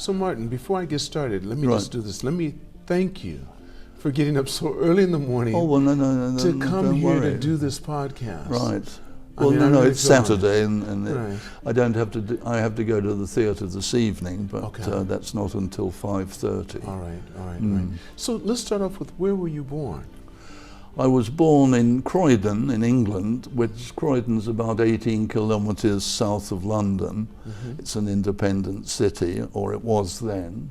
So Martyn, before I get started, let me just do this. Let me thank you for getting up so early in the morning to come here to do this podcast. Right. Well, it's Saturday, and I don't have to. I have to go to the theatre this evening, but that's not until 5:30. All right. So let's start off with, where were you born? I was born in Croydon, in England, which Croydon's about 18 kilometres south of London. Mm-hmm. It's an independent city, or it was then.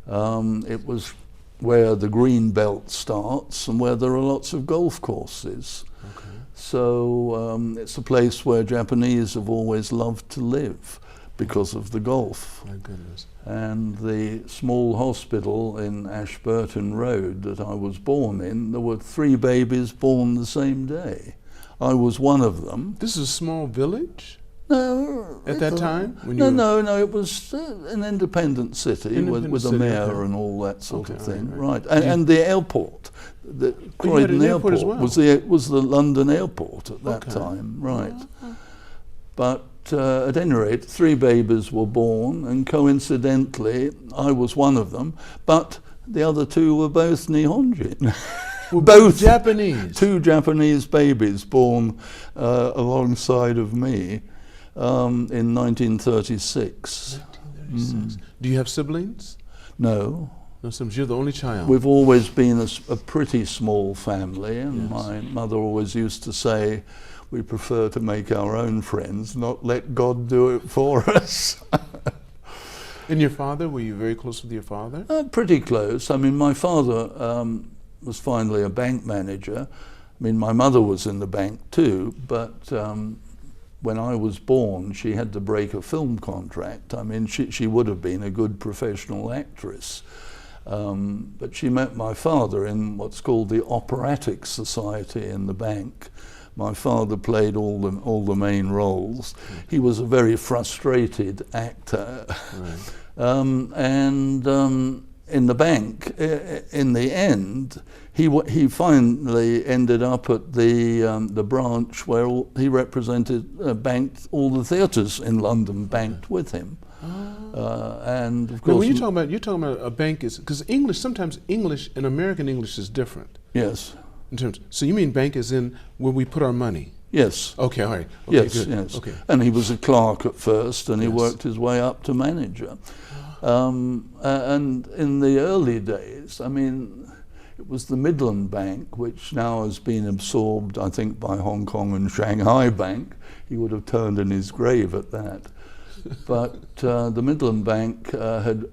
It was where the green belt starts and where there are lots of golf courses. Okay. So it's a place where Japanese have always loved to live because of the golf. My goodness. And the small hospital in Ashburton Road that I was born in, there were 3 babies born the same day. I was one of them. This is a small village? No. At that time? No, it was an independent city with a mayor and all that sort of thing. Right. And the airport, the Croydon airport as well. was the London airport at that time. Right. But at any rate, 3 babies were born, and coincidentally, I was one of them, but the other 2 were both Nihonjin. Both Japanese? 2 Japanese babies born alongside of me in 1936. 1936. Do you have siblings? No. No siblings. You're the only child? We've always been a pretty small family, and my mother always used to say, we prefer to make our own friends, not let God do it for us. And your father, were you very close with your father? Pretty close. I mean, my father was finally a bank manager. I mean, my mother was in the bank too, but when I was born, she had to break a film contract. I mean, she would have been a good professional actress. But she met my father in what's called the Operatic Society in the bank. My father played all the main roles. He was a very frustrated actor. Right. In the bank, in the end, he finally ended up at the branch where he represented, banked all the theatres in London, banked with him. And of course, when you're talking about a bank, because English, sometimes English and American English is different. Yes. In terms, so you mean bank is in where we put our money? Yes. Okay, all right. Okay, yes, good. yes. Okay. And he was a clerk at first, and he worked his way up to manager. And in the early days, I mean, it was the Midland Bank, which now has been absorbed, I think, by Hong Kong and Shanghai Bank. He would have turned in his grave at that. But the Midland Bank had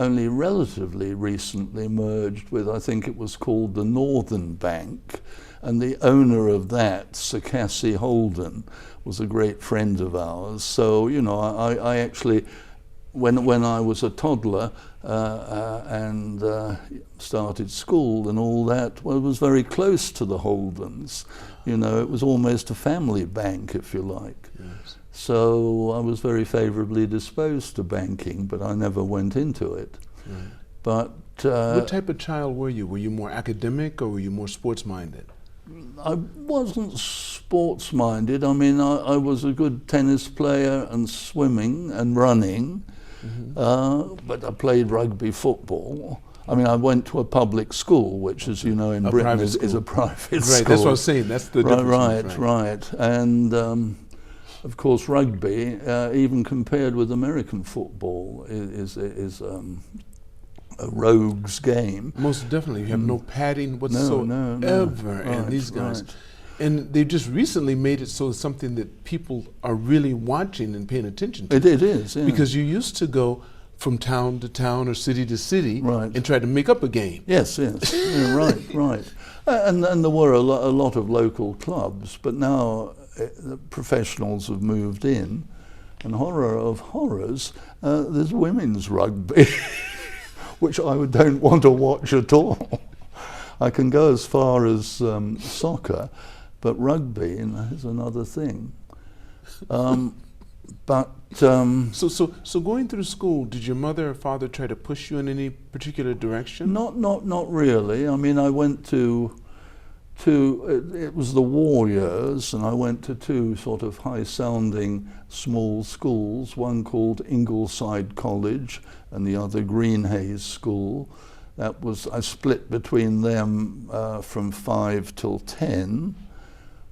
only relatively recently merged with, I think it was called the Northern Bank, and the owner of that, Sir Cassie Holden, was a great friend of ours. So, you know, I actually, when I was a toddler and started school and all that, well, I was very close to the Holdens. You know, it was almost a family bank, if you like. Yes. So I was very favourably disposed to banking, but I never went into it. Right. But what type of child were you? Were you more academic or were you more sports-minded? I wasn't sports-minded. I mean, I was a good tennis player and swimming and running, but I played rugby football. I mean, I went to a public school, which, as you know, in Britain is a private school. Right, that's what I was saying. That's the difference. Right. And of course, rugby, even compared with American football, is a rogue's game. Most definitely. You have no padding whatsoever. No. And these guys. Right. And they've just recently made it so it's something that people are really watching and paying attention to. It is, yeah. Because you used to go from town to town or city to city and try to make up a game. Yes. Yeah, right. And there were a lot of local clubs, but now the professionals have moved in, and horror of horrors, there's women's rugby, which I don't want to watch at all. I can go as far as soccer, but rugby is another thing. So going through school, did your mother or father try to push you in any particular direction? Not really. I mean, I went to it was the war years, and I went to two sort of high-sounding small schools, one called Ingleside College and the other Greenhays School. I split between them from 5 till 10,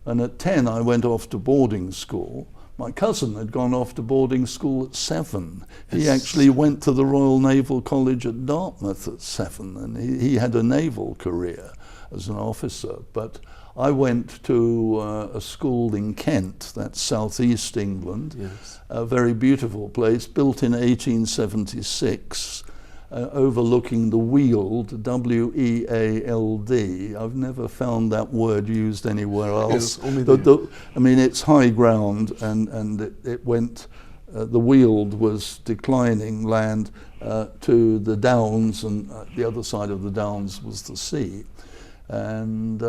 and at 10 I went off to boarding school. My cousin had gone off to boarding school at 7. He actually went to the Royal Naval College at Dartmouth at 7, and he had a naval career as an officer. But I went to a school in Kent, that's southeast England, yes. A very beautiful place, built in 1876, overlooking the Weald, W-E-A-L-D. I've never found that word used anywhere else. I mean, it's high ground, and it went, the Weald was declining land to the Downs, and the other side of the Downs was the sea. And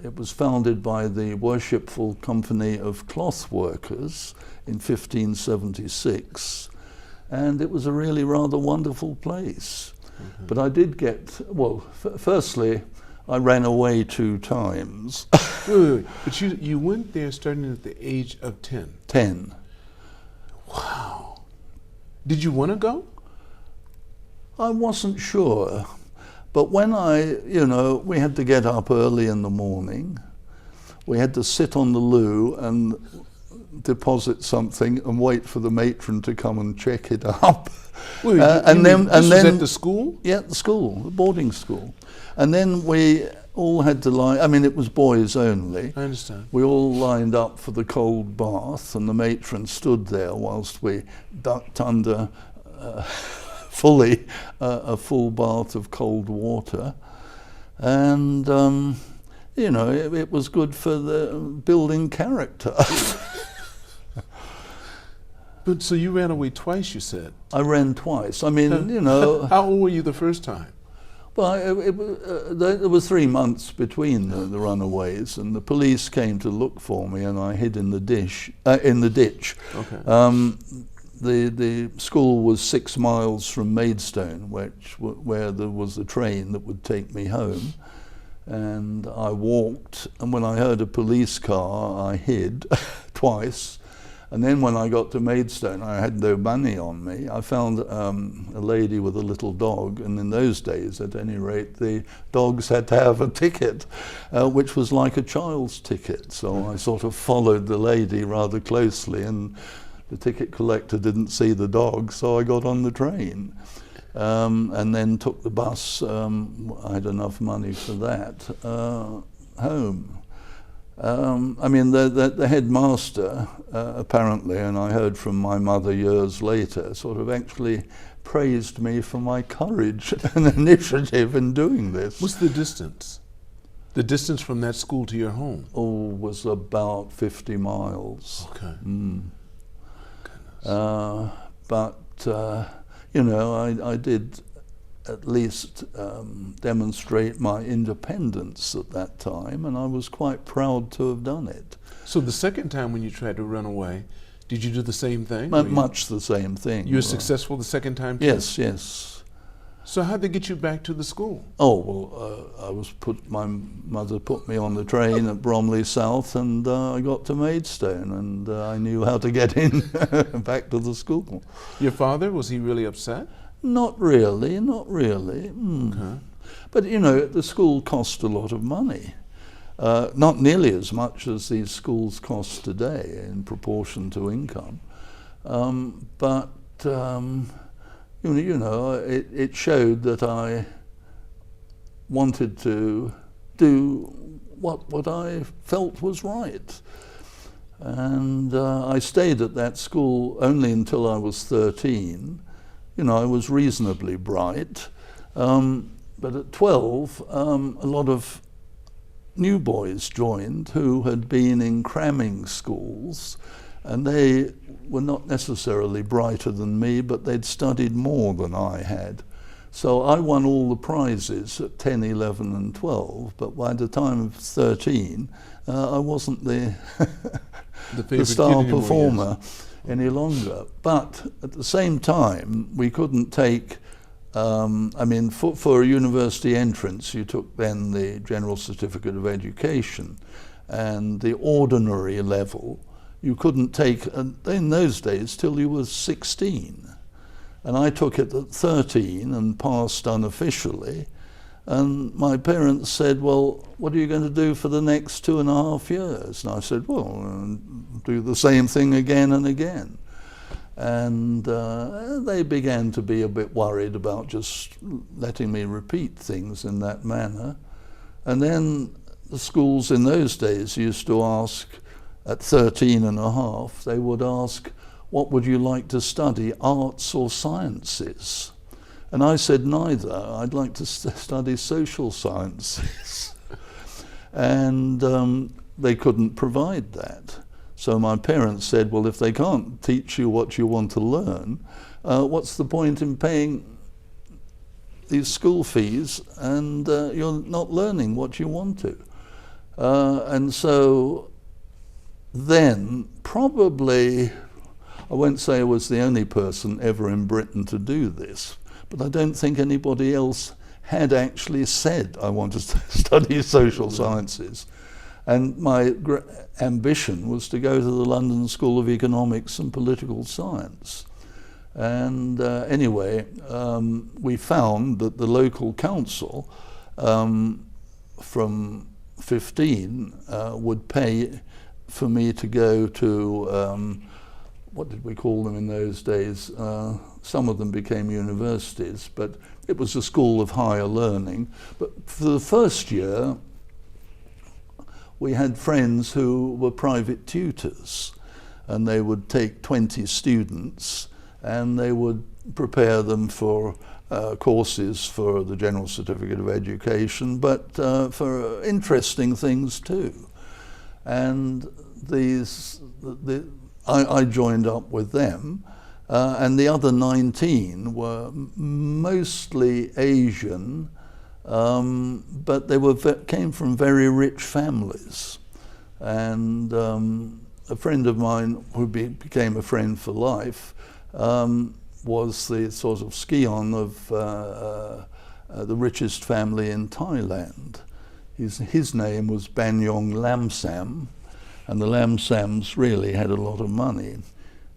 it was founded by the Worshipful Company of Cloth Workers in 1576. And it was a really rather wonderful place. Mm-hmm. But I did get, well, firstly, I ran away 2 times. Wait. But you went there starting at the age of 10? 10. Wow. Did you want to go? I wasn't sure. But when we had to get up early in the morning. We had to sit on the loo and deposit something and wait for the matron to come and check it up. Well, this was at the school? Yeah, the school, the boarding school. And then we all had to line, I mean, it was boys only. I understand. We all lined up for the cold bath, and the matron stood there whilst we ducked under fully a full bath of cold water. And, it was good for the building character. But so you ran away twice, you said? I ran twice. I mean, How old were you the first time? Well, there were 3 months between the runaways, and the police came to look for me, and I hid in the ditch. Okay. The school was 6 miles from Maidstone, where there was a train that would take me home. And I walked, and when I heard a police car, I hid twice. And then when I got to Maidstone, I had no money on me. I found a lady with a little dog, and in those days, at any rate, the dogs had to have a ticket, which was like a child's ticket. So I sort of followed the lady rather closely, and the ticket collector didn't see the dog, so I got on the train. And then took the bus, I had enough money for that, home. I mean, the headmaster, apparently, and I heard from my mother years later, sort of actually praised me for my courage and initiative in doing this. What's the distance? The distance from that school to your home? Oh, was about 50 miles. Okay. I did at least demonstrate my independence at that time, and I was quite proud to have done it. So the second time when you tried to run away, did you do the same thing? Much the same thing. You were successful the second time too? Yes. So how'd they get you back to the school? Oh, well, my mother put me on the train at Bromley South, and I got to Maidstone, and I knew how to get in back to the school. Your father, was he really upset? Not really. Okay. But, the school cost a lot of money. Not nearly as much as these schools cost today in proportion to income. It showed that I wanted to do what I felt was right. And I stayed at that school only until I was 13. I was reasonably bright. But at 12, a lot of new boys joined who had been in cramming schools, and they were not necessarily brighter than me, but they'd studied more than I had. So I won all the prizes at 10, 11 and 12, but by the time of 13, I wasn't the star performer any longer. But at the same time, we couldn't take I mean, for a university entrance, you took then the General Certificate of Education, and the ordinary level you couldn't take in those days till you were 16. And I took it at 13 and passed unofficially. And my parents said, well, what are you going to do for the next 2.5 years? And I said, well, do the same thing again and again. And they began to be a bit worried about just letting me repeat things in that manner. And then the schools in those days used to ask, at 13.5, they would ask, what would you like to study, arts or sciences? And I said neither. I'd like to study social sciences. And they couldn't provide that. So my parents said, well, if they can't teach you what you want to learn, what's the point in paying these school fees and you're not learning what you want to? And so then probably, I won't say I was the only person ever in Britain to do this, but I don't think anybody else had actually said, I want to study social sciences. And my ambition was to go to the London School of Economics and Political Science. And anyway, we found that the local council from 15 would pay for me to go to, what did we call them in those days? Some of them became universities, but it was a school of higher learning. But for the first year, we had friends who were private tutors, and they would take 20 students and they would prepare them for courses for the General Certificate of Education, but for interesting things too. And I joined up with them, and the other 19 were mostly Asian, but they came from very rich families. And a friend of mine who became a friend for life was the sort of scion of the richest family in Thailand. His name was Banyong Lamsam, and the Lamsams really had a lot of money.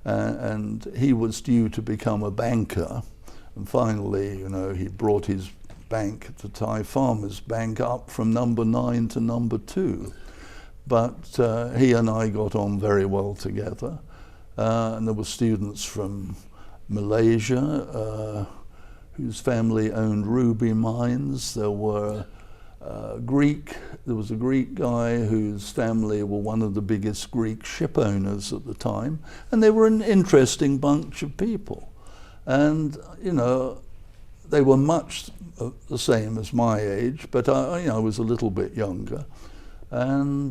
And he was due to become a banker, and finally, you know, he brought his bank, the Thai Farmers Bank, up from number 9 to number 2. But he and I got on very well together. And there were students from Malaysia, whose family owned ruby mines. There were there was a Greek guy whose family were one of the biggest Greek ship owners at the time. And they were an interesting bunch of people. And, you know, they were much the same as my age, but I was a little bit younger. And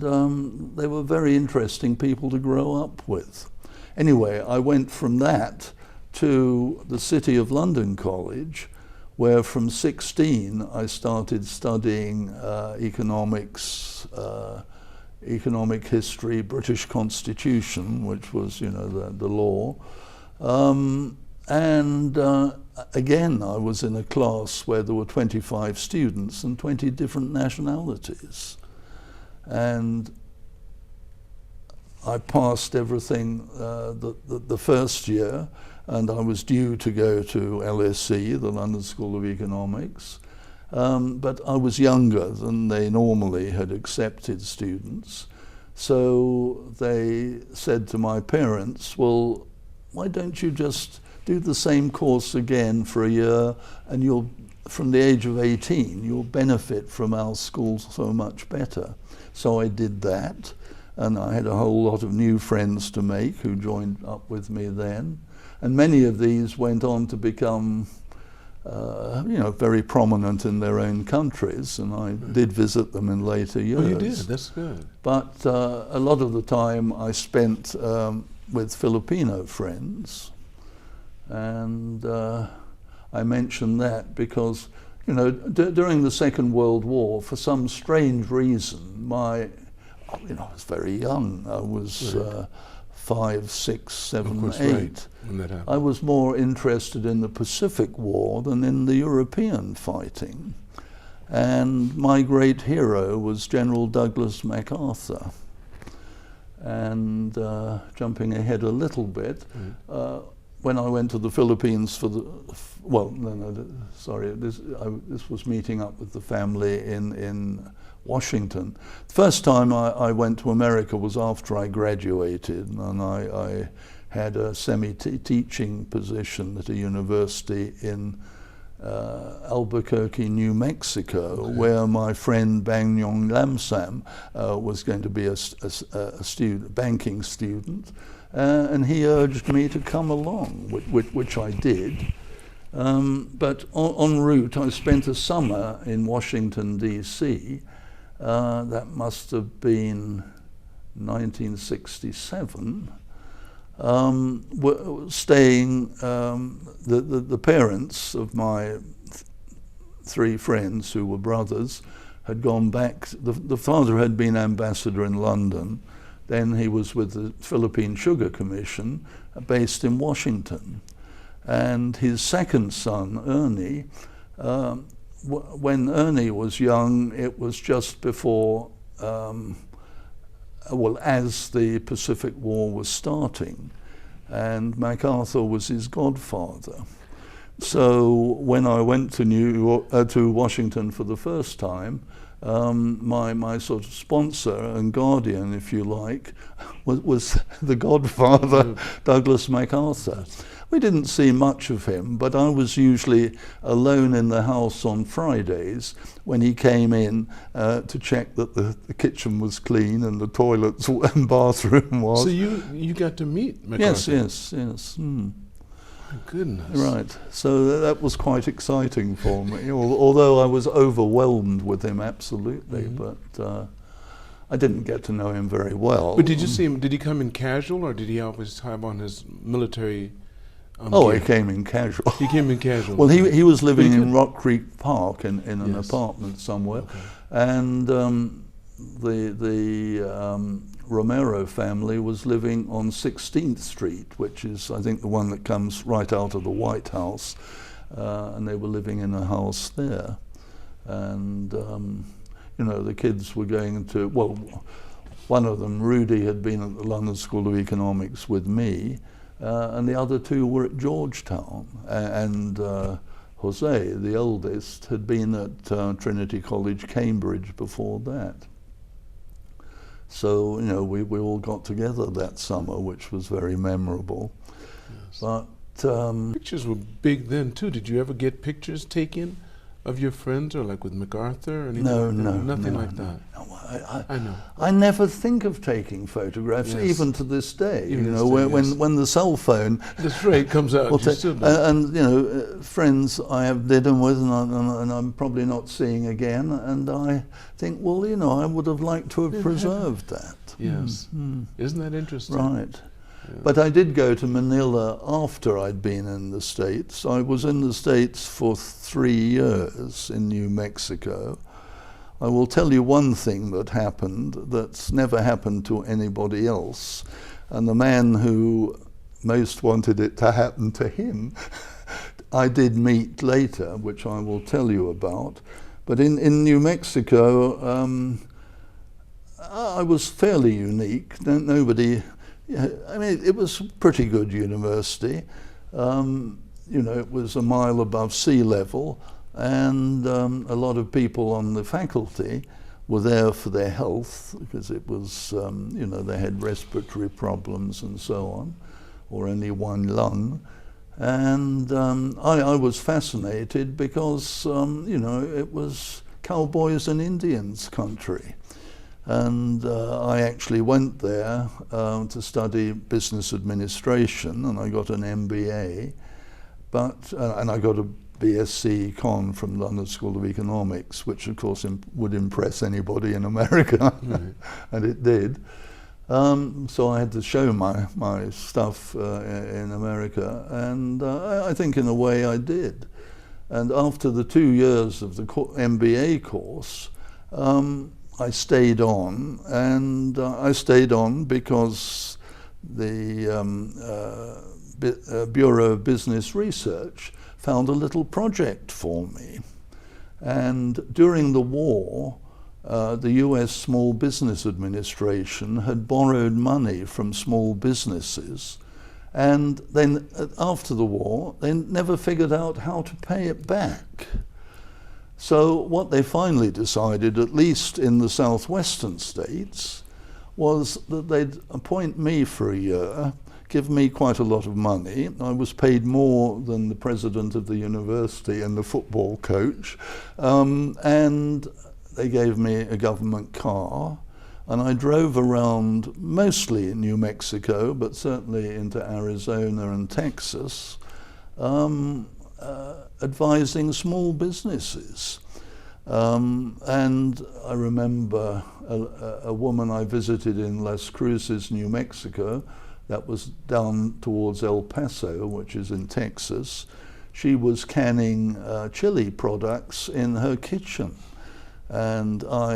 they were very interesting people to grow up with. Anyway, I went from that to the City of London College, where from 16 I started studying economics, economic history, British Constitution, which was, you know, the law. Again, I was in a class where there were 25 students and 20 different nationalities. And I passed everything the first year, and I was due to go to LSE, the London School of Economics, but I was younger than they normally had accepted students. So they said to my parents, well, why don't you just do the same course again for a year, and you'll, from the age of 18, you'll benefit from our school so much better. So I did that, and I had a whole lot of new friends to make who joined up with me then. And many of these went on to become, you know, very prominent in their own countries, and I did visit them in later years. Oh, you did? That's good. But a lot of the time I spent with Filipino friends, and I mention that because, you know, during the Second World War, for some strange reason, I was very young. I was 5, 6, 7, 8. Right, when that happened. I was more interested in the Pacific War than in the European fighting. And my great hero was General Douglas MacArthur. And jumping ahead a little bit, when I went to the Philippines for the, this was meeting up with the family in Washington. The first time I went to America was after I graduated, and I had a semi-teaching position at a university in Albuquerque, New Mexico, where my friend Bang Yong Lam Sam was going to be a student, banking student, and he urged me to come along, which I did. But en route, I spent a summer in Washington, D.C. That must have been 1967. Staying, the parents of my three friends who were brothers had gone back. The father had been ambassador in London. Then he was with the Philippine Sugar Commission based in Washington. And his second son, Ernie, when Ernie was young, it was just before as the Pacific War was starting, and MacArthur was his godfather. So when I went to Washington for the first time, my sort of sponsor and guardian, if you like, was the godfather, Douglas MacArthur. We didn't see much of him, but I was usually alone in the house on Fridays when he came in to check that the kitchen was clean and the toilets and bathroom was. So you got to meet MacArthur? Yes. My goodness. Right. So that was quite exciting for me, although I was overwhelmed with him, absolutely, but I didn't get to know him very well. But did you see him, did he come in casual, or did he always have on his military gear? He came in casual. He came in casual. Well, he was living in Rock Creek Park in an apartment somewhere, and the Romero family was living on 16th Street, which is, I think, the one that comes right out of the White House, and they were living in a house there. And, the kids were going to, one of them, Rudy, had been at the London School of Economics with me, and the other two were at Georgetown. And Jose, the eldest, had been at Trinity College, Cambridge before that. So, we all got together that summer, which was very memorable. Yes. But pictures were big then too. Did you ever get pictures taken of your friends, or like with MacArthur or anything? Nothing like that. No, I know. I never think of taking photographs, even to this day. When the cell phone that's right comes out, and friends I have dinner with, and I'm probably not seeing again, and I think, I would have liked to have preserved that. Yes, isn't that interesting? Right. Yeah. But I did go to Manila after I'd been in the States. I was in the States for 3 years in New Mexico. I will tell you one thing that happened that's never happened to anybody else. And the man who most wanted it to happen to him, I did meet later, which I will tell you about. But in New Mexico, I was fairly unique. It was a pretty good university. It was a mile above sea level, and a lot of people on the faculty were there for their health, because it was, they had respiratory problems and so on, or only one lung. And I was fascinated because, it was cowboys and Indians country. And I actually went there to study business administration, and I got an MBA, and I got a BSc Econ from London School of Economics, which of course would impress anybody in America, and it did. So I had to show my stuff in America, and I think in a way I did. And after the 2 years of the MBA course, I stayed on, and I stayed on because Bureau of Business Research found a little project for me. And during the war, the US Small Business Administration had borrowed money from small businesses, and then after the war, they never figured out how to pay it back. So what they finally decided, at least in the southwestern states, was that they'd appoint me for a year, give me quite a lot of money. I was paid more than the president of the university and the football coach, and they gave me a government car, and I drove around mostly in New Mexico, but certainly into Arizona and Texas, advising small businesses. And I remember a woman I visited in Las Cruces, New Mexico, that was down towards El Paso, which is in Texas. She was canning chili products in her kitchen. And I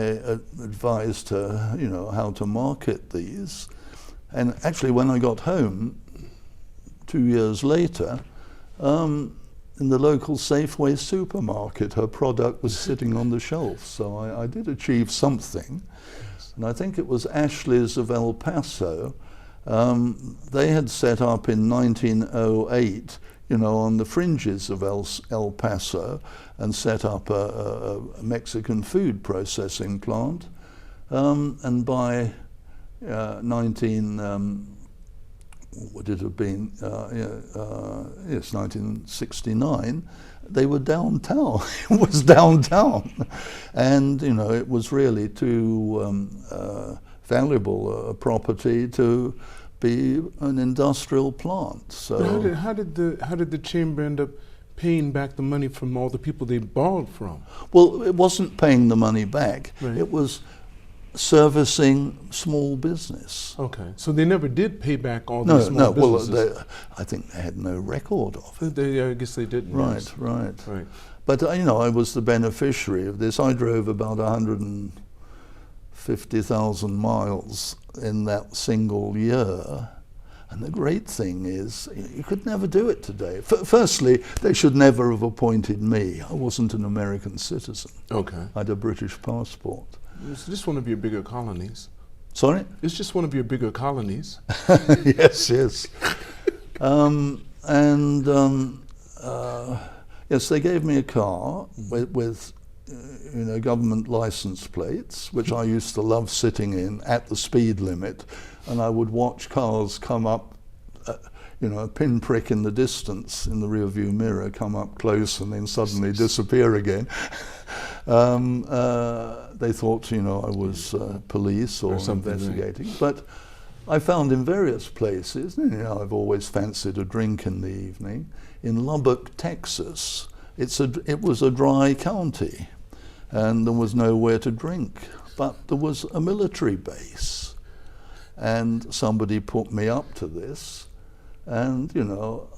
advised her, you know, how to market these. And actually, when I got home 2 years later, in the local Safeway supermarket, her product was sitting on the shelf. So I did achieve something. And I think it was Ashley's of El Paso. They had set up in 1908, you know, on the fringes of El Paso, and set up a Mexican food processing plant. And by 1969, they were downtown. It was downtown. And, you know, it was really too valuable a property to be an industrial plant. So but how did the chamber end up paying back the money from all the people they borrowed from? Well, it wasn't paying the money back. Right. It was servicing small business. Okay, so they never did pay back all the small businesses? Well, I think they had no record of it. I guess they didn't. Right, yes. Right. But, you know, I was the beneficiary of this. I drove about 150,000 miles in that single year. And the great thing is, you could never do it today. Firstly, they should never have appointed me. I wasn't an American citizen. Okay. I had a British passport. It's just one of your bigger colonies. Sorry? It's just one of your bigger colonies. Yes. Yes, they gave me a car with you know, government license plates, which I used to love sitting in at the speed limit, and I would watch cars come up, you know, a pinprick in the distance in the rear view mirror, come up close and then suddenly disappear again. They thought, you know, I was police or investigating. Right. But I found in various places, you know, I've always fancied a drink in the evening. In Lubbock, Texas, it was a dry county, and there was nowhere to drink, but there was a military base, and somebody put me up to this. And, you know,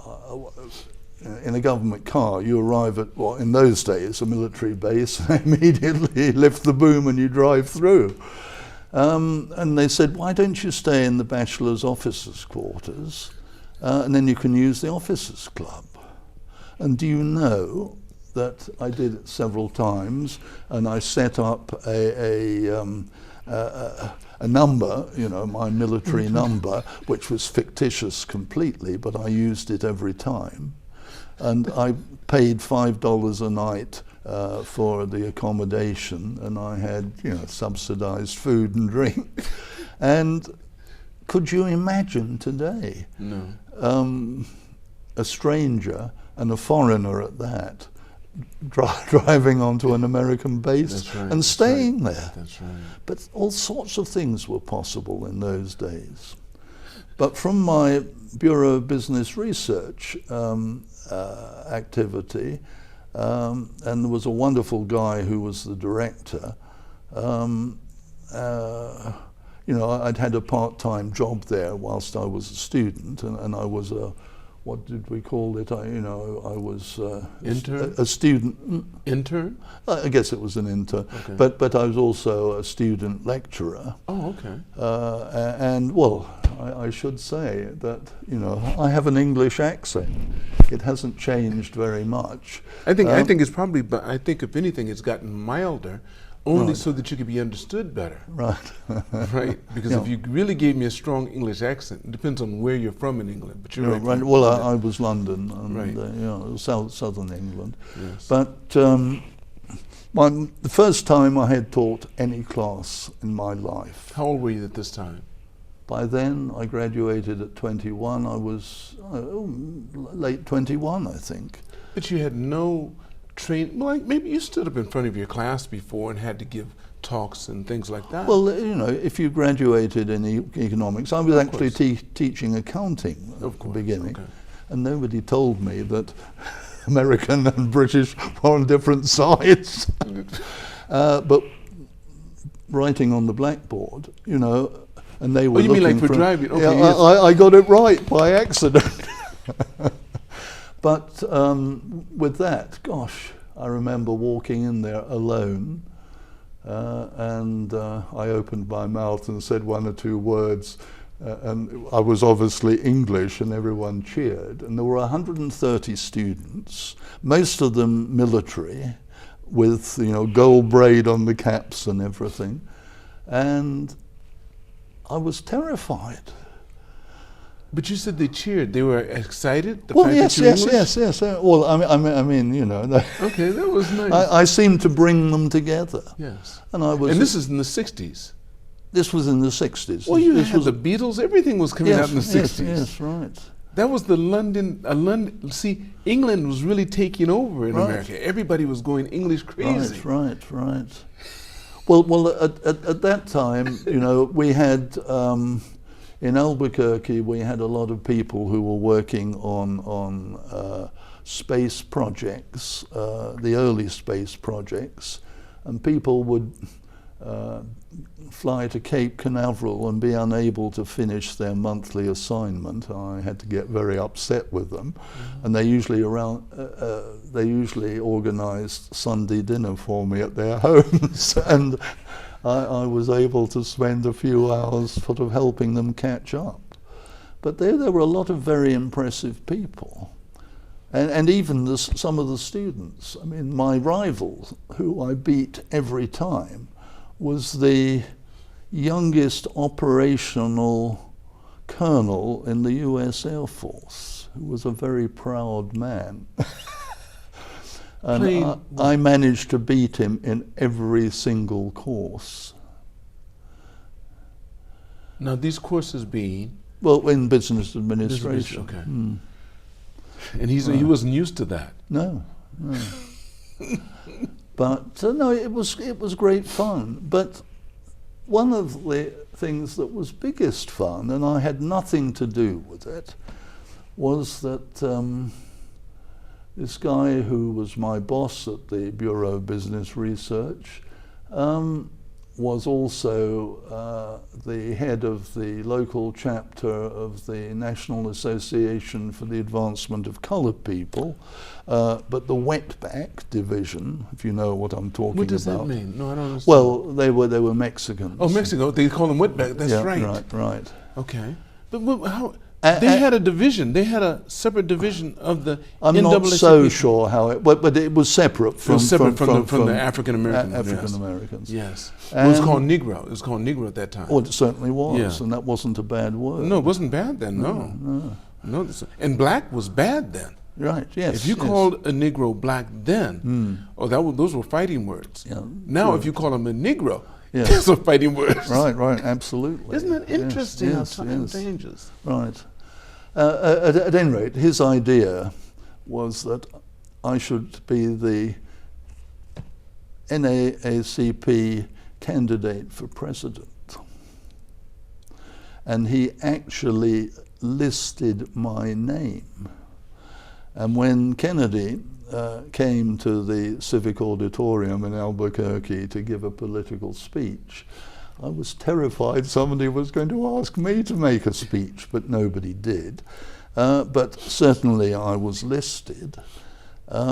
in a government car, you arrive at, well, in those days, a military base, and immediately lift the boom and you drive through. And they said, why don't you stay in the bachelor's officers' quarters, and then you can use the officers' club. And do you know that I did it several times, and I set up a number, you know, my military number, which was fictitious completely, but I used it every time. And I paid $5 a night for the accommodation, and I had, you know, subsidized food and drink. And could you imagine today? No. A stranger, and a foreigner at that, driving onto an American base and staying there. That's right. But all sorts of things were possible in those days. But from my Bureau of Business Research activity, and there was a wonderful guy who was the director, you know, I'd had a part-time job there whilst I was a student, and I was a what did we call it? I was intern? a student. Intern? I guess it was an intern. Okay. But I was also a student lecturer. Oh, okay. And well, I should say that, I have an English accent. It hasn't changed very much. I think it's probably, but I think if anything, it's gotten milder. Only Right. so that you could be understood better. Right. Right? Because if you really gave me a strong English accent, it depends on where you're from in England. But you're Right. Well, I was London, and right. southern England. Yes. But the first time I had taught any class in my life. How old were you at this time? By then, I graduated at 21. I was late 21, I think. But you had no training. Like maybe you stood up in front of your class before and had to give talks and things like that. Well, if you graduated in economics, I was actually teaching accounting at the beginning, and nobody told me that American and British were on different sides. But writing on the blackboard, and they were. Oh, you mean like for driving? Okay, yeah, yes. I got it right by accident. But with that, gosh, I remember walking in there alone, and I opened my mouth and said one or two words, and I was obviously English, and everyone cheered. And there were 130 students, most of them military, with gold braid on the caps and everything, and I was terrified. But you said they cheered. They were excited. Well, yes. Well, I mean, Okay, that was nice. I seemed to bring them together. Yes. And I was. And this is in the 60s. This was in the 60s. Well, this had the Beatles. Everything was coming out in the 60s. Yes, right. That was the London. See, England was really taking over in America. Everybody was going English crazy. Right. Well, at that time, we had. In Albuquerque, we had a lot of people who were working on space projects, the early space projects, and people would fly to Cape Canaveral and be unable to finish their monthly assignment. I had to get very upset with them, and they usually organised Sunday dinner for me at their homes, and I was able to spend a few hours sort of helping them catch up. But there were a lot of very impressive people. And even some of the students. I mean, my rival, who I beat every time, was the youngest operational colonel in the US Air Force, who was a very proud man. And I managed to beat him in every single course. Now, these courses being? Well, in business administration. Okay. And he wasn't used to that. No. But no, it was great fun. But one of the things that was biggest fun, and I had nothing to do with it, was that this guy who was my boss at the Bureau of Business Research was also the head of the local chapter of the National Association for the Advancement of Coloured People, but the wetback division, if you know what I'm talking about. What does that mean? No, I don't understand. Well, they were Mexicans. Oh, Mexico. They call them wetback. That's right. Right. Okay. But how... They had a division. They had a separate division of the NAACP. I'm not so sure how it, but it was separate from the African Americans. African Americans. Yes. It was called Negro. It was called Negro at that time. Well, it certainly was, and that wasn't a bad word. No, it wasn't bad then. No. And black was bad then. Right. Yes. If you called a Negro black then, those were fighting words. Yeah, now, if you call him a Negro, those are fighting words. Right, absolutely. Isn't that interesting how time changes? Right. At any rate, his idea was that I should be the NAACP candidate for president. And he actually listed my name. And when Kennedy came to the Civic Auditorium in Albuquerque to give a political speech, I was terrified somebody was going to ask me to make a speech, but nobody did. But certainly I was listed. I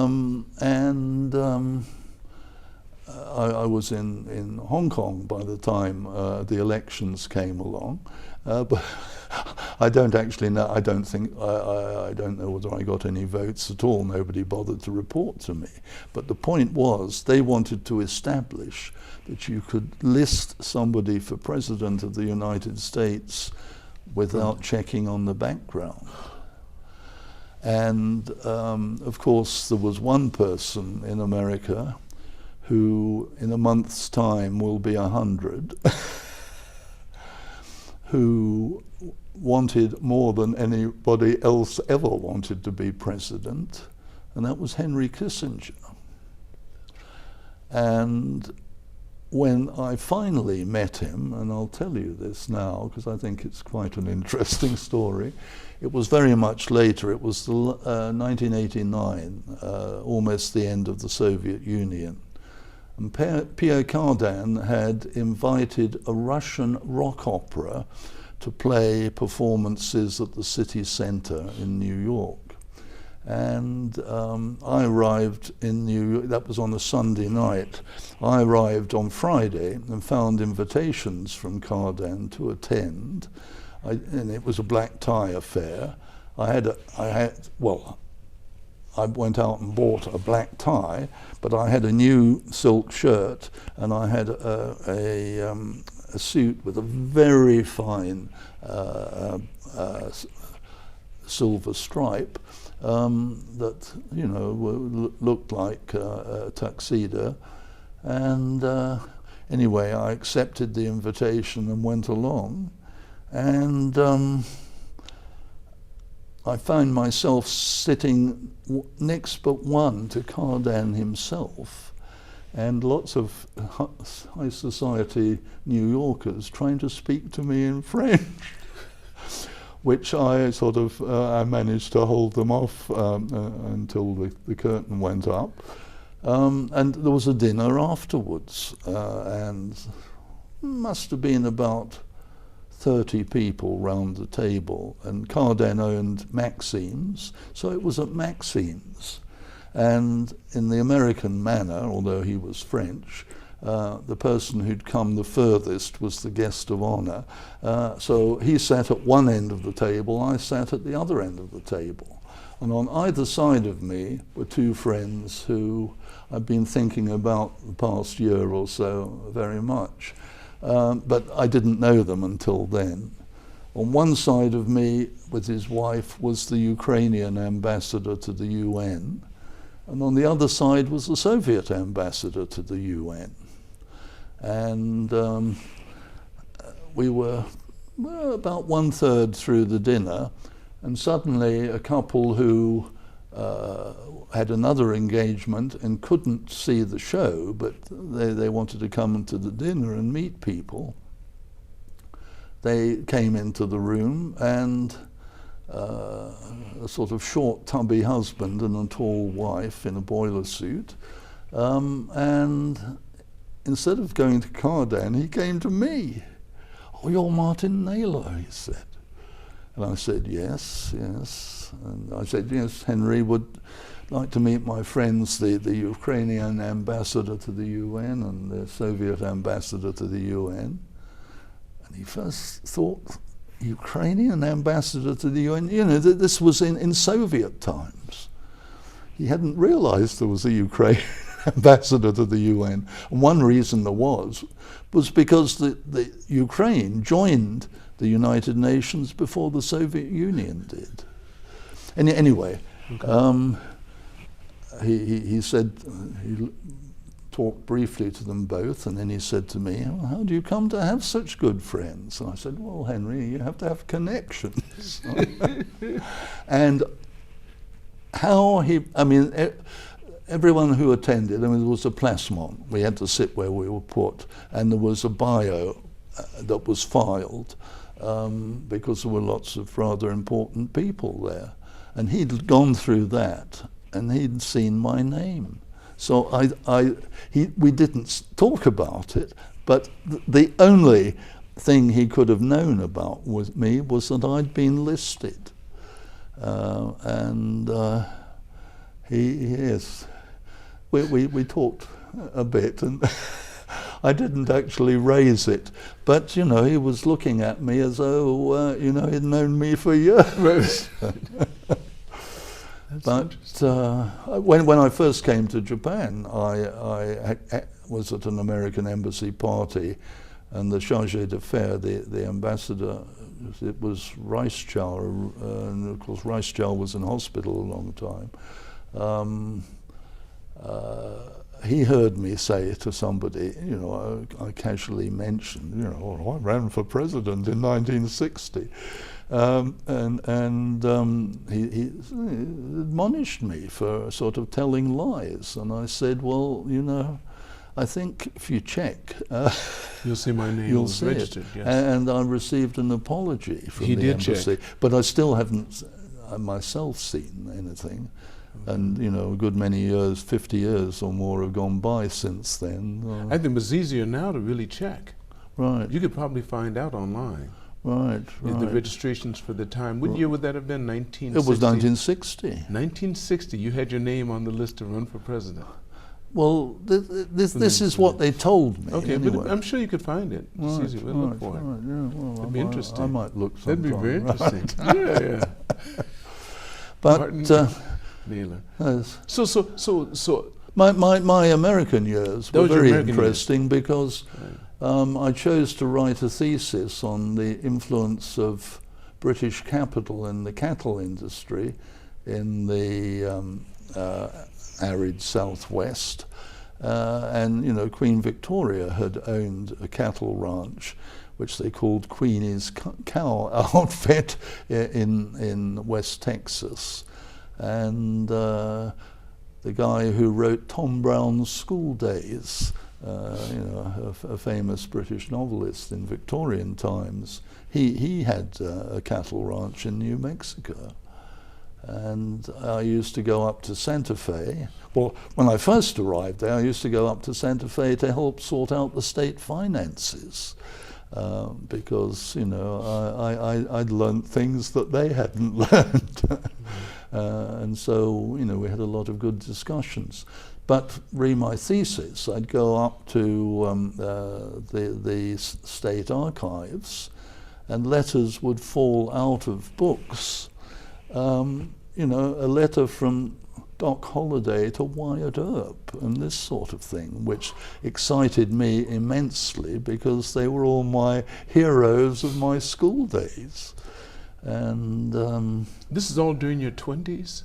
was in Hong Kong by the time the elections came along, but I don't actually know. I don't know whether I got any votes at all. Nobody bothered to report to me. But the point was, they wanted to establish that you could list somebody for President of the United States without checking on the background. And of course, there was one person in America who in a month's time will be 100, who wanted more than anybody else ever wanted to be president, and that was Henry Kissinger. And when I finally met him, and I'll tell you this now because I think it's quite an interesting story, it was very much later. It was 1989, almost the end of the Soviet Union. And Pierre Cardin had invited a Russian rock opera to play performances at the city centre in New York. And I arrived in New York, that was on a Sunday night. I arrived on Friday and found invitations from Cardin to attend. And it was a black tie affair. I went out and bought a black tie, but I had a new silk shirt and I had a suit with a very fine silver stripe that, you know, looked like a tuxedo. And anyway, I accepted the invitation and went along. And I found myself sitting next but one to Cardin himself, and lots of high society New Yorkers trying to speak to me in French, which I sort of, I managed to hold them off until the curtain went up. And there was a dinner afterwards, and must have been about 30 people round the table, and Cardin owned Maxime's, so it was at Maxime's. And in the American manner, although he was French, the person who'd come the furthest was the guest of honor. So he sat at one end of the table, I sat at the other end of the table. And on either side of me were two friends who I've been thinking about the past year or so very much. But I didn't know them until then. On one side of me, with his wife, was the Ukrainian ambassador to the UN, and on the other side was the Soviet ambassador to the UN. And we were about 1/3 through the dinner, and suddenly a couple who had another engagement and couldn't see the show, but they wanted to come into the dinner and meet people. They came into the room, and a sort of short, tubby husband and a tall wife in a boiler suit. And instead of going to Cardin, he came to me. "Oh, you're Martyn Naylor," he said. And I said, yes. And I said, yes, Henry would like to meet my friends, the Ukrainian ambassador to the UN and the Soviet ambassador to the UN. And he first thought, Ukrainian ambassador to the UN? You know, this was in Soviet times. He hadn't realized there was a Ukrainian ambassador to the UN. And one reason there was because the Ukraine joined the United Nations before the Soviet Union did. And anyway, okay. He said, he talked briefly to them both, and then he said to me, "Well, how do you come to have such good friends?" And I said, "Well, Henry, you have to have connections." And how everyone who attended, there was a plasmon. We had to sit where we were put, and there was a bio that was filed because there were lots of rather important people there. And he'd gone through that, and he'd seen my name. So we didn't talk about it, but the only thing he could have known about with me was that I'd been listed. and yes, we talked a bit, and I didn't actually raise it, but you know, he was looking at me as though you know, he'd known me for years. But when I first came to Japan, I was at an American embassy party, and the chargé d'affaires, the ambassador, it was Reischauer, and of course Reischauer was in hospital a long time. He heard me say to somebody, you know, I casually mentioned, you know, oh, I ran for president in 1960. He admonished me for sort of telling lies, and I said, well, you know, I think if you check, you'll see my name you'll see registered. It. Yes. And I received an apology from the embassy, but I still haven't myself seen anything. And you know, a good many years, 50 years or more, have gone by since then. I think it's easier now to really check. Right. You could probably find out online. Right. The registrations for the time. What year would that have been? 1960? It was 1960. 1960. You had your name on the list to run for president. Well, this is what they told me. Okay, anyway. but I'm sure you could find it. Right, It's easy. We'll look for it. Right, yeah, well, That'd be interesting. I might look sometime. That'd be very interesting. Right. Yeah. But Martyn Naylor. Yes. So my American years were very interesting because right. I chose to write a thesis on the influence of British capital in the cattle industry in the arid southwest, and you know, Queen Victoria had owned a cattle ranch which they called Queenie's Cow Outfit in West Texas, and the guy who wrote Tom Brown's School Days, you know, a famous British novelist in Victorian times, he had a cattle ranch in New Mexico. And I used to go up to Santa Fe. Well, when I first arrived there, I used to go up to Santa Fe to help sort out the state finances, because, you know, I'd learned things that they hadn't learned. And so, you know, we had a lot of good discussions. But re my thesis, I'd go up to the state archives, and letters would fall out of books. You know, a letter from Doc Holliday to Wyatt Earp and this sort of thing, which excited me immensely because they were all my heroes of my school days. And this is all during your 20s?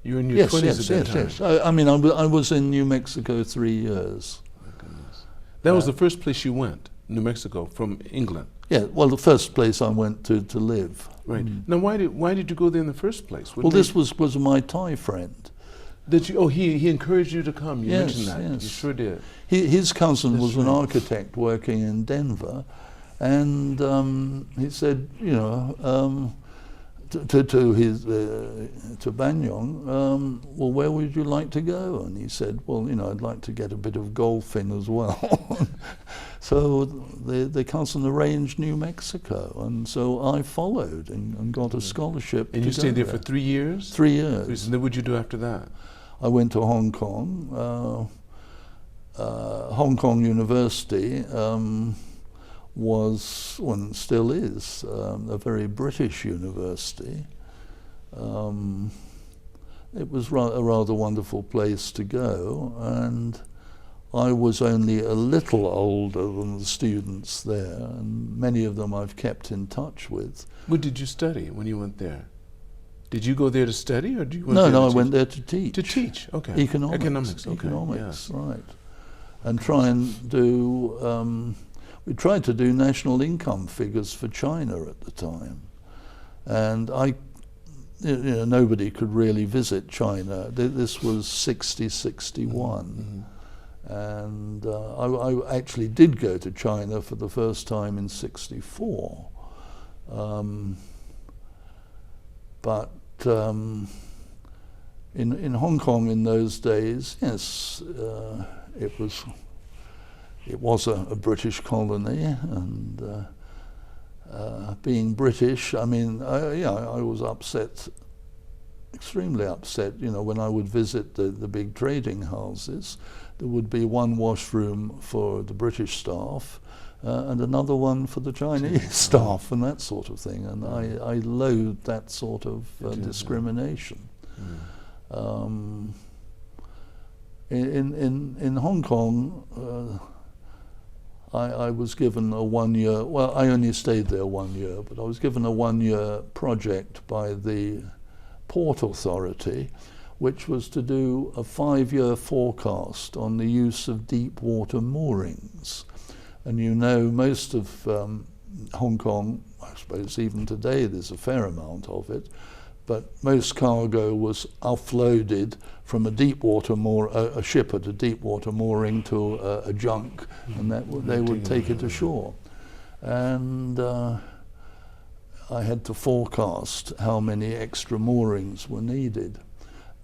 You were in your 20s at that time? Yes. I mean, I was in New Mexico 3 years. My goodness. That was the first place you went, New Mexico, from England? Yeah, well, the first place I went to live. Right. Now, why did you go there in the first place? Well, this was my Thai friend. Did you? Oh, he encouraged you to come. You yes, mentioned that. Yes. You sure did. His cousin That's was right. an architect working in Denver, and he said, you know, to Banyong, well, where would you like to go? And he said, well, you know, I'd like to get a bit of golf in as well. So the cousin arranged New Mexico, and so I followed and got a scholarship. And you stayed there for 3 years? 3 years. And then what did you do after that? I went to Hong Kong. Hong Kong University was, well, and still is, a very British university. It was a rather wonderful place to go, and I was only a little older than the students there, and many of them I've kept in touch with. What did you study when you went there? Did you go there to study, or did you went there No, to I teach? went there to teach. To teach, okay. Economics. Okay. Economics, Yes. right. And try and do, we tried to do national income figures for China at the time. And you know, nobody could really visit China. This was 61. Mm-hmm. And I actually did go to China for the first time in 64. But in Hong Kong in those days, yes, it was a British colony, and being British, I mean, I was upset extremely upset. You know, when I would visit the big trading houses, there would be one washroom for the British staff and another one for the Chinese staff and that sort of thing. And I loathe that sort of discrimination. In Hong Kong, I was given a 1-year, well, I only stayed there 1 year, but I was given a 1-year project by the Port Authority, which was to do a 5-year forecast on the use of deep water moorings. And you know, most of Hong Kong, I suppose even today there's a fair amount of it, but most cargo was offloaded from a deep water a ship at a deep water mooring to a junk, and they would take it ashore. And I had to forecast how many extra moorings were needed.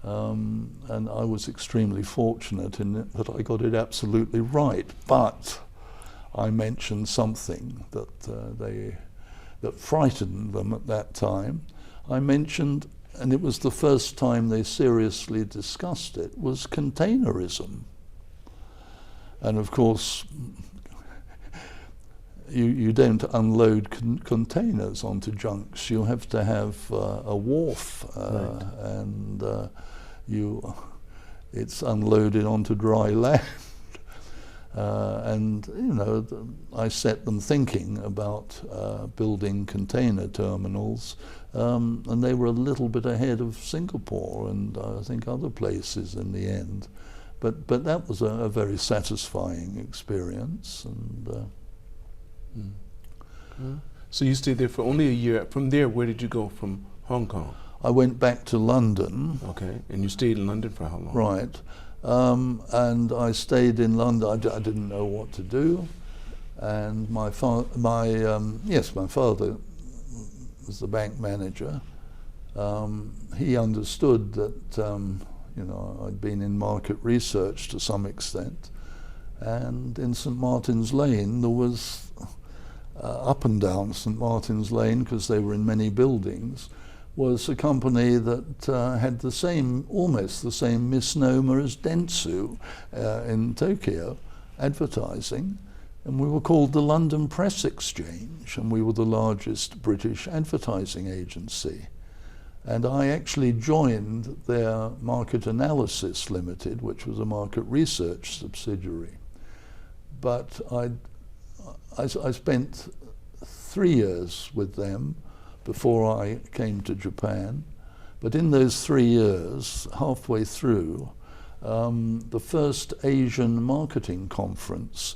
And I was extremely fortunate in it that I got it absolutely right. But I mentioned something that frightened them at that time. I mentioned, and it was the first time they seriously discussed it, was containerism. And of course, you don't unload containers onto junks. You have to have a wharf, and it's unloaded onto dry land. And you know, I set them thinking about building container terminals, and they were a little bit ahead of Singapore and I think other places in the end. But that was a very satisfying experience. And So you stayed there for only a year. From there, where did you go from Hong Kong? I went back to London. Okay, and you stayed in London for how long? Right. And I stayed in London. I didn't know what to do, and my father was the bank manager. He understood that you know, I'd been in market research to some extent, and in St Martin's Lane there was up and down St Martin's Lane, because they were in many buildings, was a company that had almost the same misnomer as Dentsu in Tokyo, advertising, and we were called the London Press Exchange, and we were the largest British advertising agency. And I actually joined their Market Analysis Limited, which was a market research subsidiary. But I spent 3 years with them before I came to Japan. But in those 3 years, halfway through, the first Asian marketing conference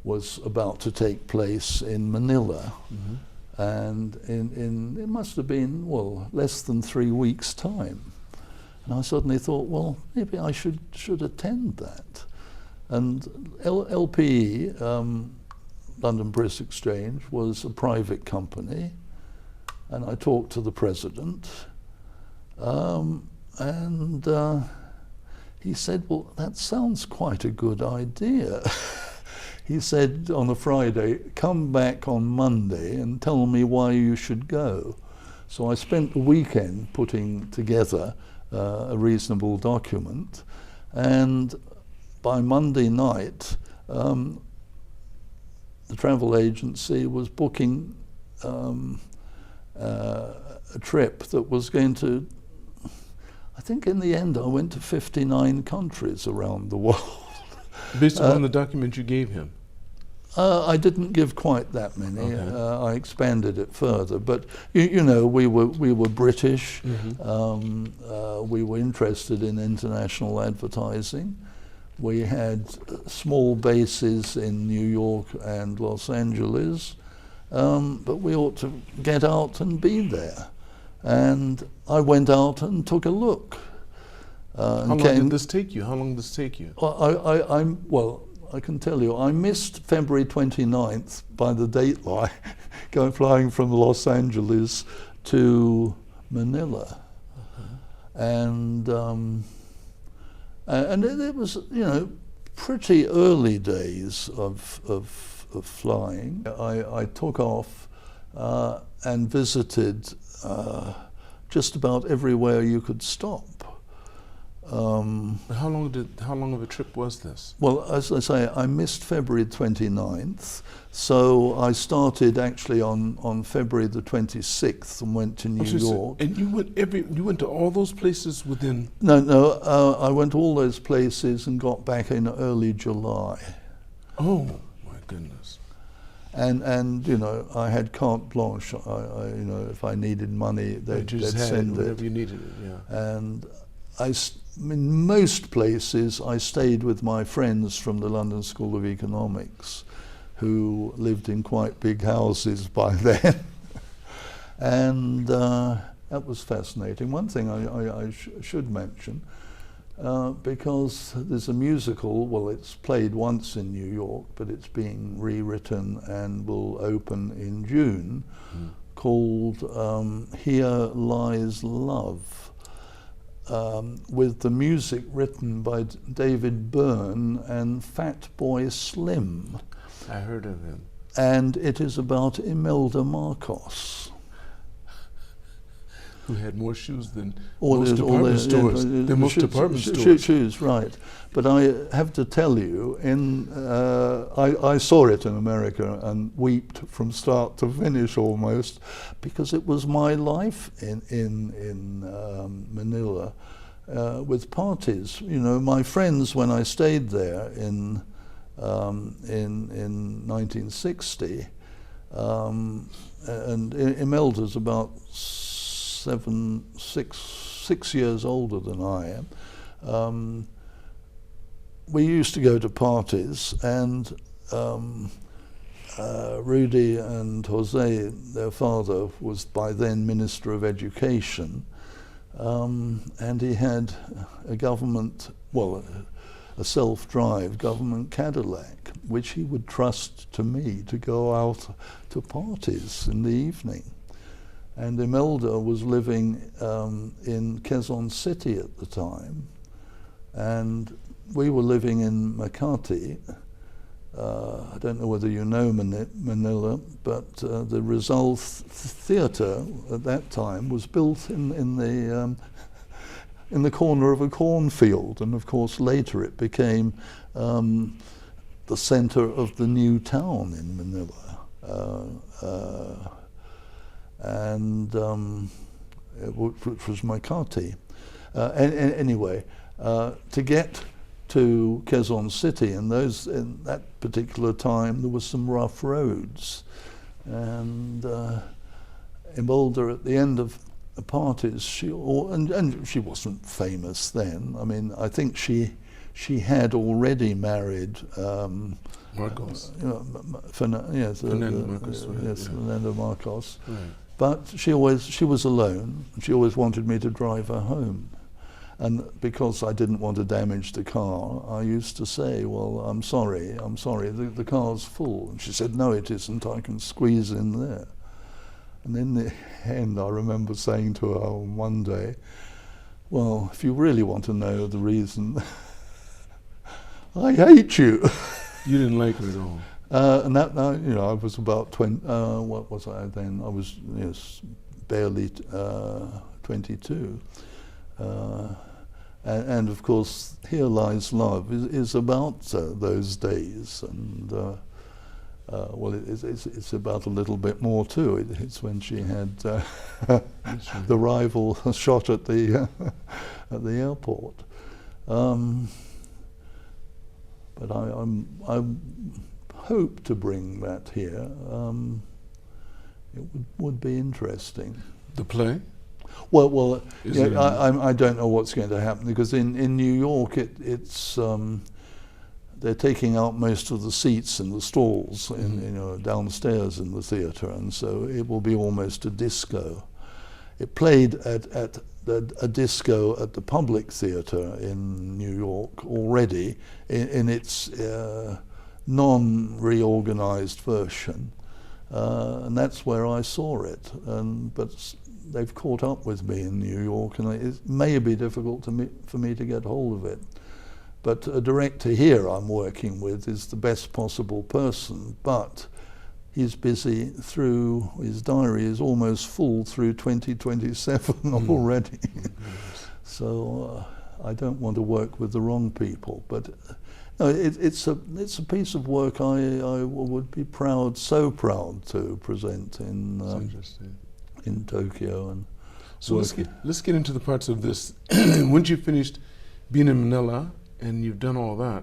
was about to take place in Manila. And it must have been, well, less than 3 weeks' time. And I suddenly thought, well, maybe I should attend that. And LPE, London Press Exchange, was a private company, and I talked to the president, and he said, well, that sounds quite a good idea. He said on a Friday, come back on Monday and tell me why you should go. So I spent the weekend putting together a reasonable document, and by Monday night, the travel agency was booking a trip that was going to, I think in the end I went to 59 countries around the world. Based on the document you gave him? I didn't give quite that many. Okay. I expanded it further, but you know, we were British. We were interested in international advertising. We had small bases in New York and Los Angeles, but we ought to get out and be there. And I went out and took a look. How long did this take you? How long did this take you? Well, I can tell you, I missed February 29th by the date line, flying from Los Angeles to Manila. And it was, you know, pretty early days of flying. I took off and visited just about everywhere you could stop. How long of a trip was this? Well, as I say, I missed February 29th, so I started actually on February the 26th and went to New York. And you went to all those places within? No, I went to all those places and got back in early July. Oh my goodness! And you know, I had carte blanche. I you know, if I needed money, they'd send it. Whatever you needed it, yeah. And in most places, I stayed with my friends from the London School of Economics, who lived in quite big houses by then. And that was fascinating. One thing I should mention, because there's a musical, well, it's played once in New York, but it's being rewritten and will open in June, called Here Lies Love. With the music written by David Byrne and Fatboy Slim. I heard of him. And it is about Imelda Marcos. Who had more shoes than most department stores. Shoes, right. But I have to tell you, I saw it in America and wept from start to finish almost, because it was my life in Manila with parties. You know, my friends, when I stayed there in 1960, and Imelda's about 6 years older than I am. We used to go to parties, and Rudy and Jose, their father, was by then Minister of Education, and he had a government, well, a self-drive government Cadillac, which he would trust to me to go out to parties in the evening. And Imelda was living in Quezon City at the time, and we were living in Makati. I don't know whether you know Manila, but the Rizal Theatre at that time was built in the corner of a cornfield, and of course later it became the centre of the new town in Manila. Which was Makati. Anyway, to get to Quezon City in that particular time, there was some rough roads, and Imelda at the end of the parties, and she wasn't famous then. I mean, I think she had already married Marcos. Fernando Marcos. Yes, Fernando Marcos. Right. But she was alone. She always wanted me to drive her home. And because I didn't want to damage the car, I used to say, well, I'm sorry, the car's full. And she said, no, it isn't, I can squeeze in there. And in the end, I remember saying to her one day, well, if you really want to know the reason, I hate you. You didn't like her at all. And that, you know, I was about 20, what was I then? I was barely 22. And of course, Here Lies Love is about those days, and well, it's about a little bit more too. It's when she had the rival shot at the airport. But I hope to bring that here. It would be interesting. The play? Well, yeah, I don't know what's going to happen, because in New York it's they're taking out most of the seats in the stalls downstairs in the theatre, and so it will be almost a disco. It played at a disco at the Public Theatre in New York already in its non-reorganized version, and that's where I saw it. But they've caught up with me in New York, and it may be difficult for me to get hold of it. But a director here I'm working with is the best possible person, but he's busy through, his diary is almost full through 2027 already. So I don't want to work with the wrong people, but no, it's a piece of work I would be proud, so proud to present in Tokyo. And so let's get into the parts of this. Once you finished being in Manila and you've done all that,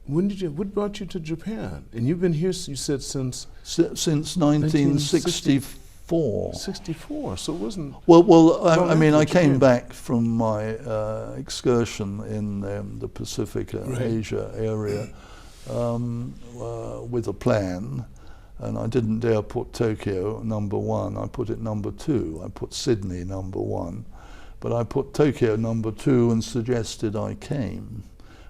what brought you to Japan? And you've been here, you said, since 1964. 64, so it wasn't... Well, I mean, I came back from my excursion in the Pacific Asia area with a plan, and I didn't dare put Tokyo number 1, I put it number 2. I put Sydney number 1, but I put Tokyo number 2 and suggested I came.